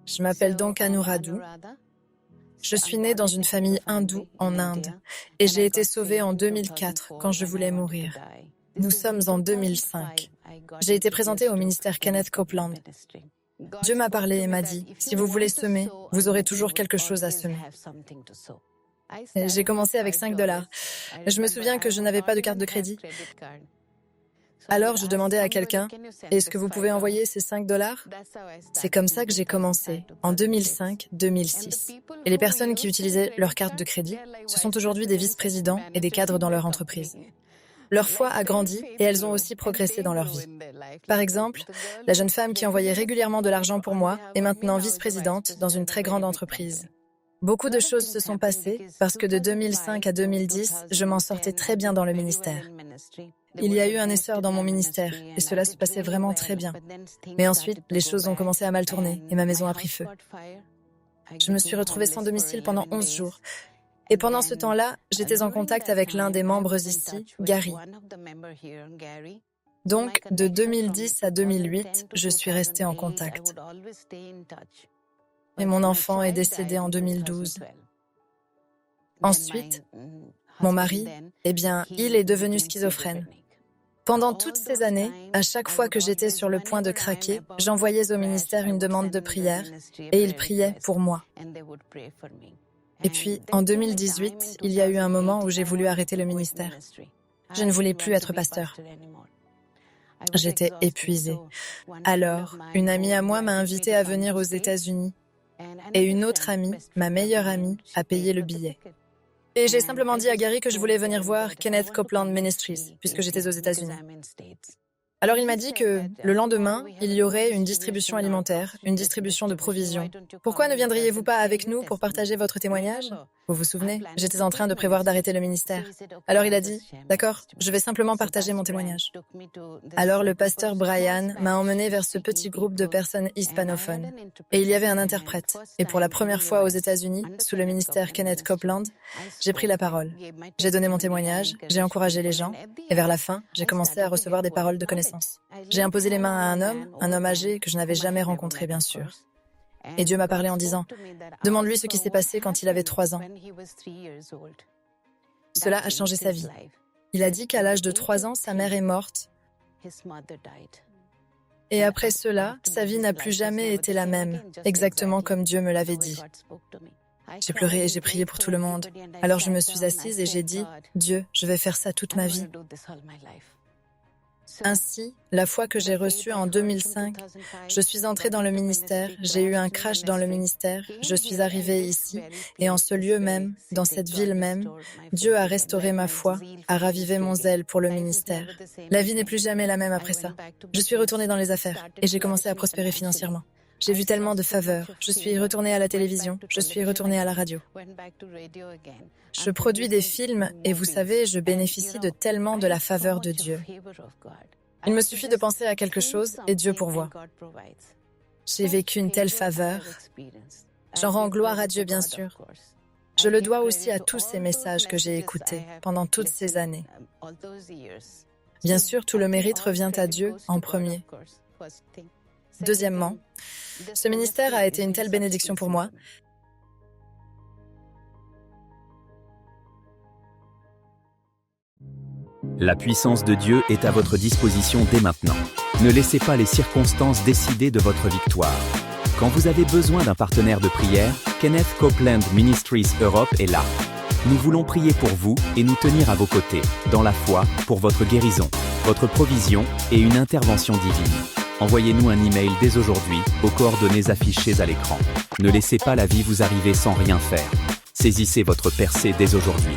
Je m'appelle donc Anuradha. Je suis née dans une famille hindoue en Inde et j'ai été sauvée en 2004 quand je voulais mourir. Nous sommes en 2005. J'ai été présentée au ministère Kenneth Copeland. Dieu m'a parlé et m'a dit, si vous voulez semer, vous aurez toujours quelque chose à semer. J'ai commencé avec $5. Je me souviens que je n'avais pas de carte de crédit. Alors je demandais à quelqu'un, est-ce que vous pouvez envoyer ces $5 ? C'est comme ça que j'ai commencé, en 2005-2006. Et les personnes qui utilisaient leur carte de crédit, ce sont aujourd'hui des vice-présidents et des cadres dans leur entreprise. Leur foi a grandi et elles ont aussi progressé dans leur vie. Par exemple, la jeune femme qui envoyait régulièrement de l'argent pour moi est maintenant vice-présidente dans une très grande entreprise. Beaucoup de choses se sont passées parce que de 2005 à 2010, je m'en sortais très bien dans le ministère. Il y a eu un essor dans mon ministère et cela se passait vraiment très bien. Mais ensuite, les choses ont commencé à mal tourner et ma maison a pris feu. Je me suis retrouvée sans domicile pendant 11 jours. Et pendant ce temps-là, j'étais en contact avec l'un des membres ici, Gary. Donc, de 2010 à 2008, je suis restée en contact. Et mon enfant est décédé en 2012. Ensuite, mon mari, il est devenu schizophrène. Pendant toutes ces années, à chaque fois que j'étais sur le point de craquer, j'envoyais au ministère une demande de prière et ils priaient pour moi. Et puis, en 2018, il y a eu un moment où j'ai voulu arrêter le ministère. Je ne voulais plus être pasteur. J'étais épuisée. Alors, une amie à moi m'a invitée à venir aux États-Unis et une autre amie, ma meilleure amie, a payé le billet. Et j'ai simplement dit à Gary que je voulais venir voir Kenneth Copeland Ministries, puisque j'étais aux États-Unis. Alors il m'a dit que le lendemain, il y aurait une distribution alimentaire, une distribution de provisions. Pourquoi ne viendriez-vous pas avec nous pour partager votre témoignage ? Vous vous souvenez, j'étais en train de prévoir d'arrêter le ministère. Alors il a dit, d'accord, je vais simplement partager mon témoignage. Alors le pasteur Brian m'a emmené vers ce petit groupe de personnes hispanophones. Et il y avait un interprète. Et pour la première fois aux États-Unis, sous le ministère Kenneth Copeland, j'ai pris la parole. J'ai donné mon témoignage, j'ai encouragé les gens, et vers la fin, j'ai commencé à recevoir des paroles de connaissance. J'ai imposé les mains à un homme âgé que je n'avais jamais rencontré, bien sûr. Et Dieu m'a parlé en disant, demande-lui ce qui s'est passé quand il avait 3 ans. Cela a changé sa vie. Il a dit qu'à l'âge de 3 ans, sa mère est morte. Et après cela, sa vie n'a plus jamais été la même, exactement comme Dieu me l'avait dit. J'ai pleuré et j'ai prié pour tout le monde. Alors je me suis assise et j'ai dit, Dieu, je vais faire ça toute ma vie. Ainsi, la foi que j'ai reçue en 2005, je suis entrée dans le ministère, j'ai eu un crash dans le ministère, je suis arrivée ici, et en ce lieu même, dans cette ville même, Dieu a restauré ma foi, a ravivé mon zèle pour le ministère. La vie n'est plus jamais la même après ça. Je suis retournée dans les affaires, et j'ai commencé à prospérer financièrement. J'ai vu tellement de faveurs. Je suis retournée à la télévision, je suis retournée à la radio. Je produis des films et vous savez, je bénéficie de tellement de la faveur de Dieu. Il me suffit de penser à quelque chose et Dieu pourvoit. J'ai vécu une telle faveur. J'en rends gloire à Dieu, bien sûr. Je le dois aussi à tous ces messages que j'ai écoutés pendant toutes ces années. Bien sûr, tout le mérite revient à Dieu en premier. Deuxièmement, ce ministère a été une telle bénédiction pour moi. La puissance de Dieu est à votre disposition dès maintenant. Ne laissez pas les circonstances décider de votre victoire. Quand vous avez besoin d'un partenaire de prière, Kenneth Copeland Ministries Europe est là. Nous voulons prier pour vous et nous tenir à vos côtés, dans la foi, pour votre guérison, votre provision et une intervention divine. Envoyez-nous un email dès aujourd'hui aux coordonnées affichées à l'écran. Ne laissez pas la vie vous arriver sans rien faire. Saisissez votre percée dès aujourd'hui.